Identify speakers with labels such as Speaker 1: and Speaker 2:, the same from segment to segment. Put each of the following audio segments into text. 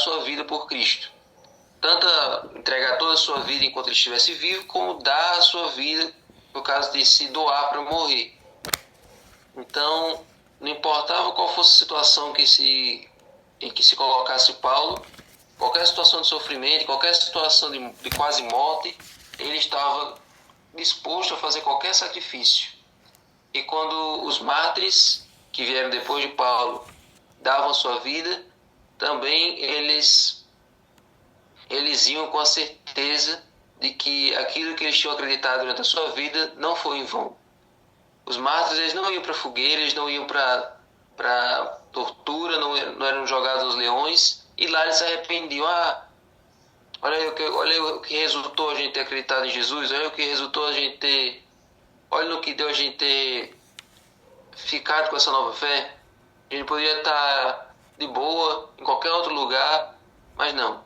Speaker 1: sua vida por Cristo. Tanto entregar toda a sua vida enquanto ele estivesse vivo, como dar a sua vida, no caso de se doar para morrer. Então, não importava qual fosse a situação em que se colocasse Paulo, qualquer situação de sofrimento, qualquer situação de quase morte, ele estava disposto a fazer qualquer sacrifício. E quando os mártires que vieram depois de Paulo davam sua vida, também eles iam com a certeza de que aquilo que eles tinham acreditado durante a sua vida não foi em vão. Os mártires, eles não iam para fogueira, eles não iam para tortura, não eram jogados aos leões, e lá eles se arrependiam. Olha o que resultou a gente ter acreditado em Jesus, olha o que resultou a gente ter, olha no que deu a gente ter ficado com essa nova fé. A gente poderia estar de boa em qualquer outro lugar, mas não.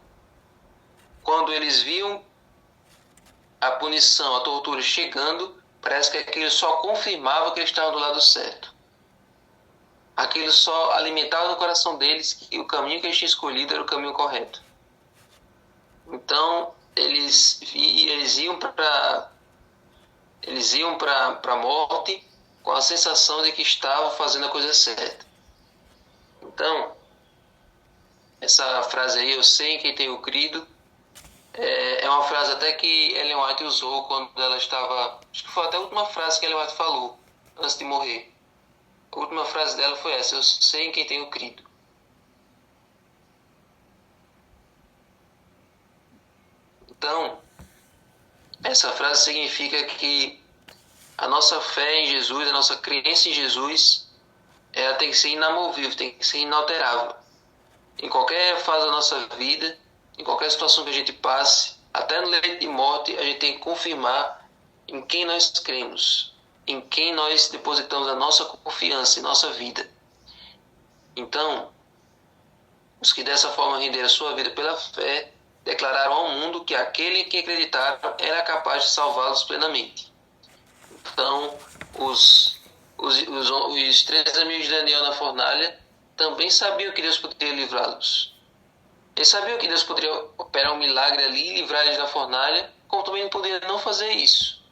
Speaker 1: Quando eles viam a punição, a tortura chegando, parece que aquilo só confirmava que eles estavam do lado certo. Aquilo só alimentava no coração deles que o caminho que eles tinham escolhido era o caminho correto. Então, eles iam para a morte com a sensação de que estavam fazendo a coisa certa. Então, essa frase aí, eu sei em quem tenho crido, é uma frase até que Ellen White usou quando ela estava... Acho que foi até a última frase que Ellen White falou antes de morrer. A última frase dela foi essa: eu sei em quem tenho crido. Então, essa frase significa que a nossa fé em Jesus, a nossa crença em Jesus, ela tem que ser inamovível, tem que ser inalterável. Em qualquer fase da nossa vida, em qualquer situação que a gente passe, até no leito de morte, a gente tem que confirmar em quem nós cremos, em quem nós depositamos a nossa confiança em nossa vida. Então, os que dessa forma renderam a sua vida pela fé, declararam ao mundo que aquele em que acreditaram era capaz de salvá-los plenamente. Então, os 3 amigos de Daniel na fornalha também sabiam que Deus poderia livrá-los. Eles sabiam que Deus poderia operar um milagre ali e livrar eles da fornalha, como também poderia não fazer isso.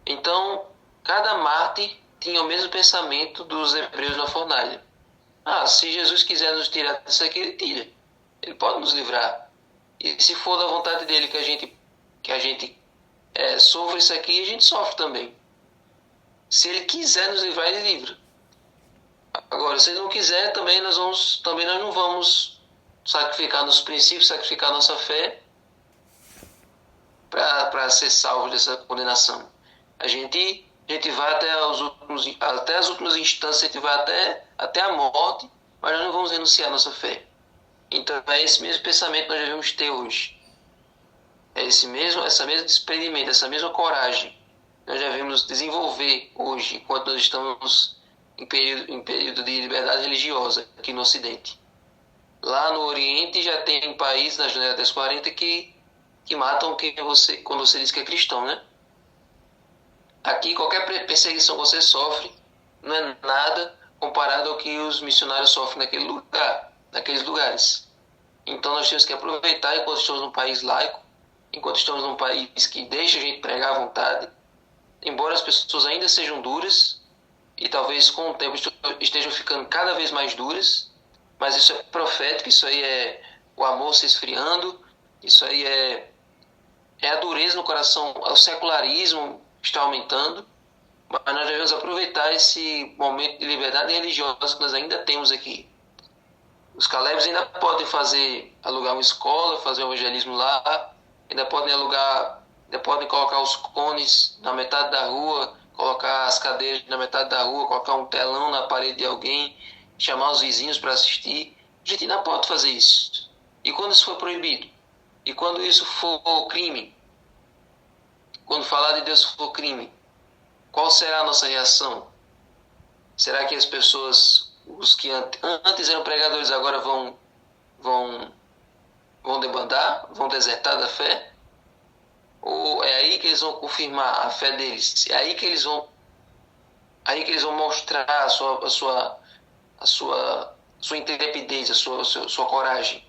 Speaker 1: Então, cada mártir tinha o mesmo pensamento dos hebreus na fornalha. Se Jesus quiser nos tirar disso aqui, ele tira. Ele pode nos livrar. E se for da vontade dele que a gente sofra isso aqui, a gente sofre também. Se ele quiser nos livrar, ele livra. Agora, se ele não quiser, também nós não vamos sacrificar nossos princípios, sacrificar nossa fé para ser salvos dessa condenação. A gente vai até as últimas instâncias, a gente vai até a morte, mas nós não vamos renunciar à nossa fé. Então é esse mesmo pensamento que nós devemos ter hoje. Essa mesma desprendimento, essa mesma coragem que nós devemos desenvolver hoje, enquanto nós estamos em período de liberdade religiosa aqui no Ocidente. Lá no Oriente já tem um país, na janela das 40, que matam quando você diz que é cristão, né? Aqui, qualquer perseguição que você sofre não é nada comparado ao que os missionários sofrem naqueles lugares. Então nós temos que aproveitar enquanto estamos num país laico, enquanto estamos num país que deixa a gente pregar à vontade, embora as pessoas ainda sejam duras, e talvez com o tempo estejam ficando cada vez mais duras, mas isso é profético, isso aí é o amor se esfriando, isso aí é a dureza no coração, o secularismo está aumentando, mas nós devemos aproveitar esse momento de liberdade religiosa que nós ainda temos aqui. Os Calebs ainda podem alugar uma escola, fazer um evangelismo lá, ainda podem colocar os cones na metade da rua, colocar as cadeiras na metade da rua, colocar um telão na parede de alguém, chamar os vizinhos para assistir. A gente ainda pode fazer isso. E quando isso for proibido? E quando isso for crime? Quando falar de Deus for crime? Qual será a nossa reação? Será que as pessoas, os que antes eram pregadores, agora vão debandar? Vão desertar da fé? Ou é aí que eles vão confirmar a fé deles? É aí que eles vão mostrar a sua intrepidez, a sua coragem?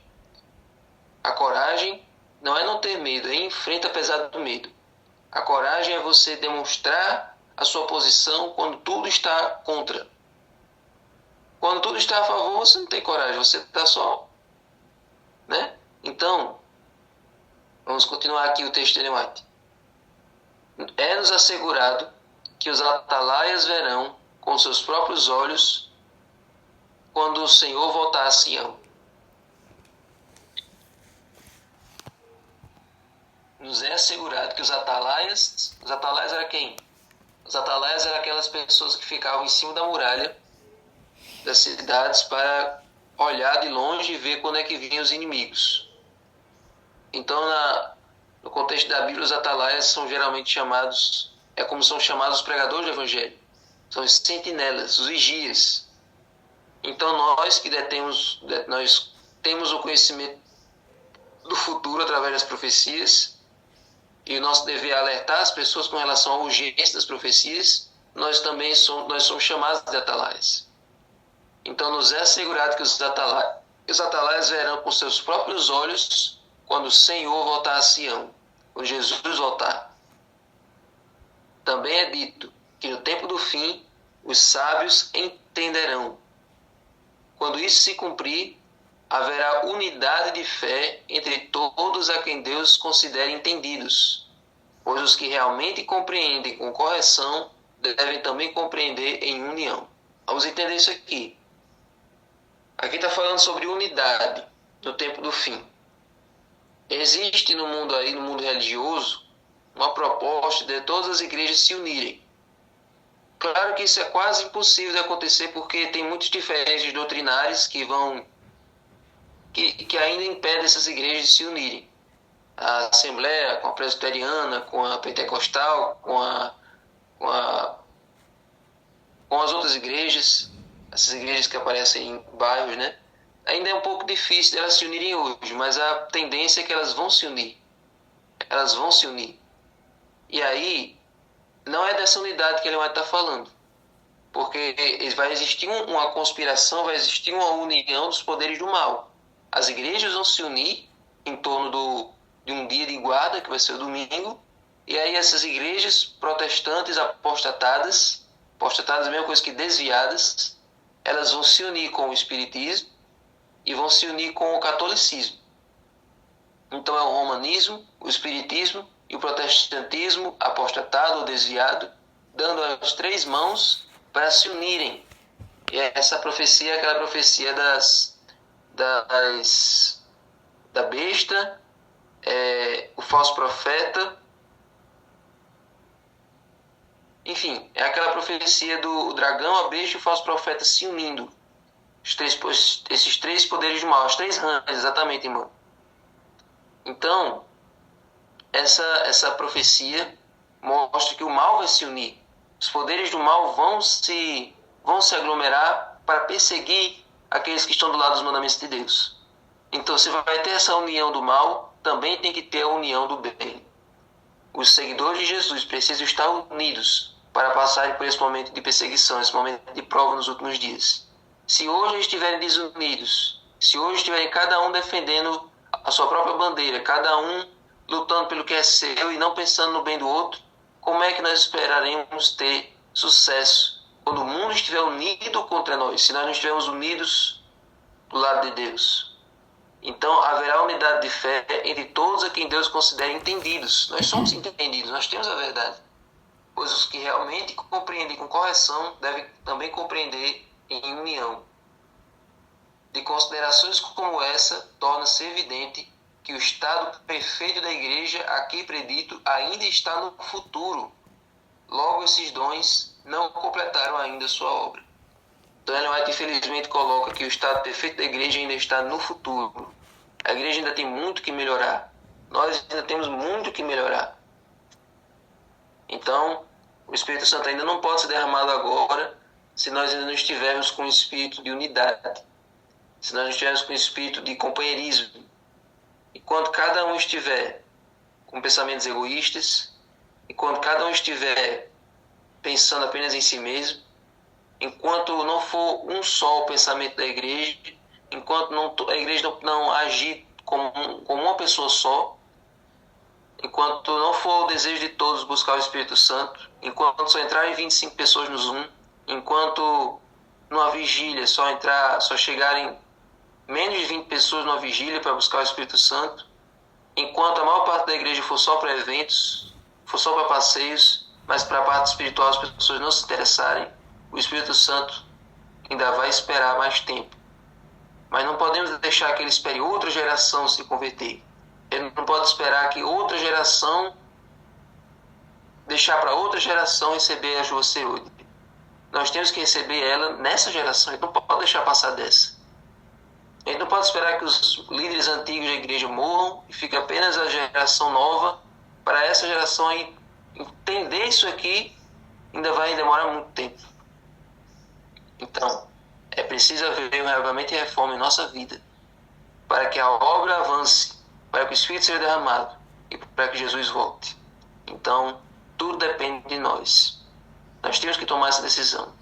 Speaker 1: A coragem não é não ter medo, é enfrenta apesar do medo. A coragem é você demonstrar a sua posição quando tudo está contra. Quando tudo está a favor, você não tem coragem, você está só, né? Então, vamos continuar aqui o texto de Ellen White. É-nos assegurado que os atalaias verão com seus próprios olhos quando o Senhor voltar a Sião. Nos é assegurado que os atalaias eram quem? Os atalaias eram aquelas pessoas que ficavam em cima da muralha das cidades para olhar de longe e ver quando é que vinham os inimigos. Então, no contexto da Bíblia, os atalaias são geralmente chamados, é como são chamados os pregadores do Evangelho. São os sentinelas, os vigias. Então, nós temos o conhecimento do futuro através das profecias, e o nosso dever é alertar as pessoas com relação à urgência das profecias. Nós somos chamados de atalaias. Então, nos é assegurado que os atalaias verão com seus próprios olhos quando o Senhor voltar a Sião, quando Jesus voltar. Também é dito que no tempo do fim, os sábios entenderão. Quando isso se cumprir, haverá unidade de fé entre todos a quem Deus considera entendidos, pois os que realmente compreendem com correção devem também compreender em união. Vamos entender isso aqui. Aqui está falando sobre unidade no tempo do fim. Existe no mundo religioso, uma proposta de todas as igrejas se unirem. Claro que isso é quase impossível de acontecer porque tem muitas diferenças doutrinárias que ainda impedem essas igrejas de se unirem. A Assembleia com a Presbiteriana, com a Pentecostal, com as outras igrejas, essas igrejas que aparecem em bairros, né? Ainda é um pouco difícil elas se unirem hoje, mas a tendência é que elas vão se unir. Elas vão se unir. E aí, não é dessa unidade que ele vai estar falando. Porque vai existir uma conspiração, vai existir uma união dos poderes do mal. As igrejas vão se unir em torno de um dia de guarda, que vai ser o domingo, e aí essas igrejas protestantes apostatadas, a mesma coisa que desviadas, elas vão se unir com o espiritismo e vão se unir com o catolicismo. Então é o romanismo, o espiritismo e o protestantismo apostatado ou desviado, dando as três mãos para se unirem. E essa profecia é aquela profecia da besta, o falso profeta. Enfim, é aquela profecia do dragão, a besta e o falso profeta se unindo. Esses três poderes do mal, as três rãs, exatamente, irmão. Então, essa profecia mostra que o mal vai se unir. Os poderes do mal vão se aglomerar para perseguir aqueles que estão do lado dos mandamentos de Deus. Então, se vai ter essa união do mal, também tem que ter a união do bem. Os seguidores de Jesus precisam estar unidos para passarem por esse momento de perseguição, esse momento de prova nos últimos dias. Se hoje estiverem desunidos, se hoje estiverem cada um defendendo a sua própria bandeira, cada um lutando pelo que é seu e não pensando no bem do outro, como é que nós esperaremos ter sucesso quando o mundo estiver unido contra nós, se nós não estivermos unidos do lado de Deus? Então haverá unidade de fé entre todos a quem Deus considera entendidos. Nós somos entendidos, nós temos a verdade. Pois os que realmente compreendem com correção devem também compreender em união. De considerações como essa, torna-se evidente que o estado perfeito da igreja aqui predito ainda está no futuro. Logo, esses dons não completaram ainda sua obra. Então, Ellen White, infelizmente, coloca que o estado perfeito da igreja ainda está no futuro. A igreja ainda tem muito que melhorar. Nós ainda temos muito que melhorar. Então, o Espírito Santo ainda não pode ser derramado agora se nós ainda não estivermos com o espírito de unidade, se nós não estivermos com o espírito de companheirismo. Enquanto cada um estiver com pensamentos egoístas, enquanto cada um estiver pensando apenas em si mesmo, enquanto não for um só o pensamento da igreja, enquanto a igreja não agir como uma pessoa só, enquanto não for o desejo de todos buscar o Espírito Santo, enquanto só entrarem 25 pessoas no Zoom, enquanto numa vigília só chegarem menos de 20 pessoas numa vigília para buscar o Espírito Santo, enquanto a maior parte da igreja for só para eventos, for só para passeios, mas para a parte espiritual as pessoas não se interessarem, o Espírito Santo ainda vai esperar mais tempo. Mas não podemos deixar que ele espere outra geração se converter. Ele não pode esperar que outra geração, deixar para outra geração receber a Juacerude. Nós temos que receber ela nessa geração. A gente não pode deixar passar dessa. A gente não pode esperar que os líderes antigos da igreja morram e fique apenas a geração nova. Para essa geração aí entender isso aqui, ainda vai demorar muito tempo. Então, é preciso haver um reavivamento e reforma em nossa vida, para que a obra avance, para que o Espírito seja derramado e para que Jesus volte. Então, tudo depende de nós. Nós temos que tomar essa decisão.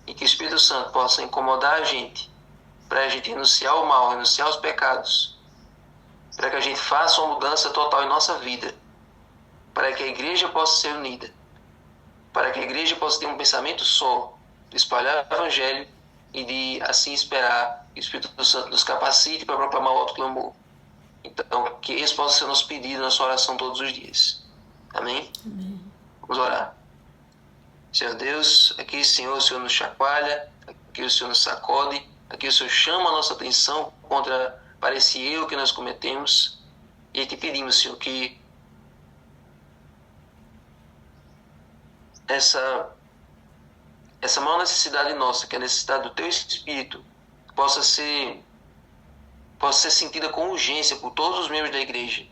Speaker 1: E que o Espírito Santo possa incomodar a gente, para a gente renunciar ao mal, renunciar aos pecados, para que a gente faça uma mudança total em nossa vida, para que a igreja possa ser unida, para que a igreja possa ter um pensamento só, de espalhar o Evangelho e de assim esperar que o Espírito Santo nos capacite para proclamar o alto clamor. Então, que esse possa ser o nosso pedido, nossa oração todos os dias. Amém?
Speaker 2: Amém.
Speaker 1: Vamos orar. Senhor Deus, aqui, Senhor, o Senhor nos chacoalha, aqui o Senhor nos sacode, aqui o Senhor chama a nossa atenção para esse erro que nós cometemos, e te pedimos, Senhor, que essa maior necessidade nossa, que é a necessidade do Teu Espírito, possa ser sentida com urgência por todos os membros da igreja.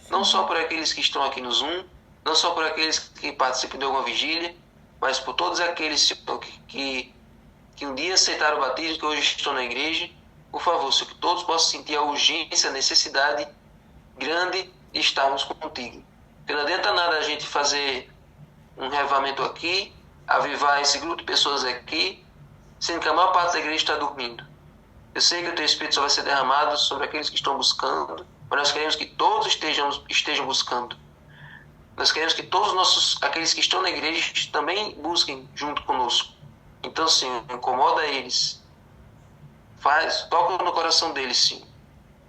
Speaker 1: Não só por aqueles que estão aqui no Zoom, não só por aqueles que participam de alguma vigília, mas por todos aqueles, Senhor, que um dia aceitaram o batismo, que hoje estão na igreja. Por favor, Senhor, que todos possam sentir a urgência, a necessidade grande de estarmos contigo. Porque não adianta nada a gente fazer um reavivamento aqui, avivar esse grupo de pessoas aqui, sendo que a maior parte da igreja está dormindo. Eu sei que o Teu Espírito só vai ser derramado sobre aqueles que estão buscando, mas nós queremos que todos estejam buscando. Nós queremos que todos aqueles que estão na igreja também busquem junto conosco. Então, Senhor, incomoda eles. Toca no coração deles, Senhor.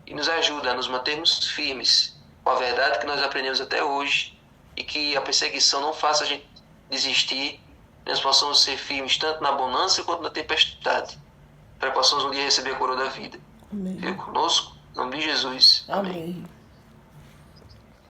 Speaker 1: E nos ajuda a nos mantermos firmes com a verdade que nós aprendemos até hoje, e que a perseguição não faça a gente desistir, nós possamos ser firmes tanto na bonança quanto na tempestade, para que possamos um dia receber a coroa da vida.
Speaker 2: Amém.
Speaker 1: Fique conosco, em nome de Jesus. Amém.
Speaker 2: Amém.